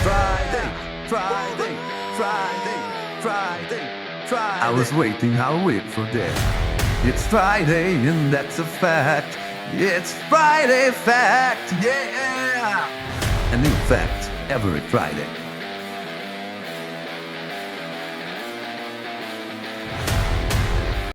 Friday, Friday, Friday, Friday, Friday. I was waiting, I'll wait for that. It's Friday and that's a fact. It's Friday fact, yeah! A new fact every Friday.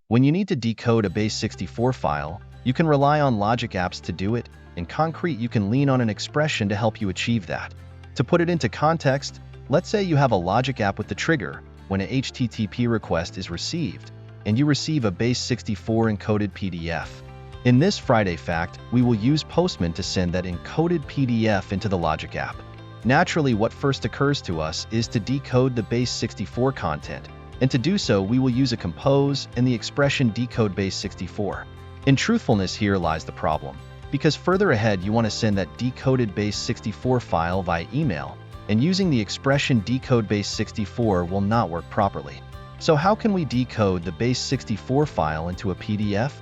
When you need to decode a Base64 file, you can rely on logic apps to do it. In concrete, you can lean on an expression to help you achieve that. To put it into context, let's say you have a logic app with the trigger when an HTTP request is received, and you receive a Base64 encoded PDF. In this Friday fact, we will use Postman to send that encoded PDF into the logic app. Naturally, what first occurs to us is to decode the Base64 content, and to do so, we will use a compose and the expression decode Base64. In truthfulness, here lies the problem, because further ahead you want to send that decoded Base64 file via email, and using the expression decode Base64 will not work properly. So how can we decode the Base64 file into a PDF?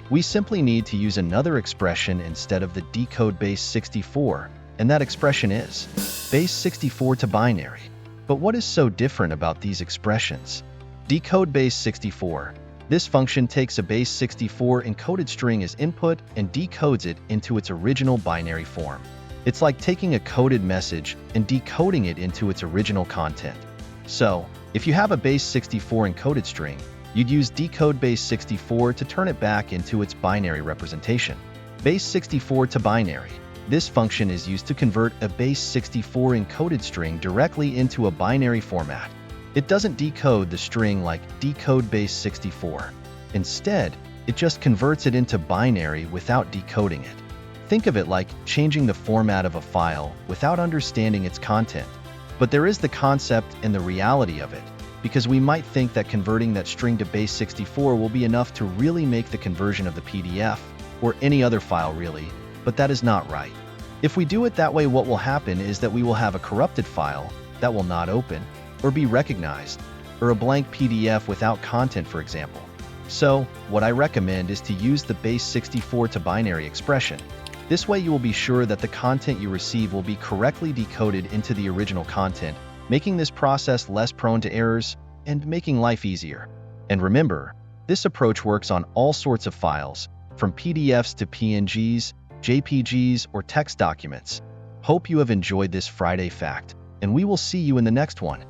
We simply need to use another expression instead of the decode Base64, and that expression is Base64 to binary. But what is so different about these expressions? Decode Base64. This function takes a Base64 encoded string as input and decodes it into its original binary form. It's like taking a coded message and decoding it into its original content. So, if you have a Base64 encoded string, you'd use decode Base64 to turn it back into its binary representation. Base64 to binary. This function is used to convert a Base64 encoded string directly into a binary format. It doesn't decode the string like decode Base64. Instead, it just converts it into binary without decoding it. Think of it like changing the format of a file without understanding its content. But there is the concept and the reality of it, because we might think that converting that string to Base64 will be enough to really make the conversion of the PDF, or any other file really, but that is not right. If we do it that way, what will happen is that we will have a corrupted file that will not open, or be recognized, or a blank PDF without content, for example. So, what I recommend is to use the Base64 to binary expression. This way you will be sure that the content you receive will be correctly decoded into the original content, making this process less prone to errors and making life easier. And remember, this approach works on all sorts of files, from PDFs to PNGs, JPGs, or text documents. Hope you have enjoyed this Friday fact, and we will see you in the next one.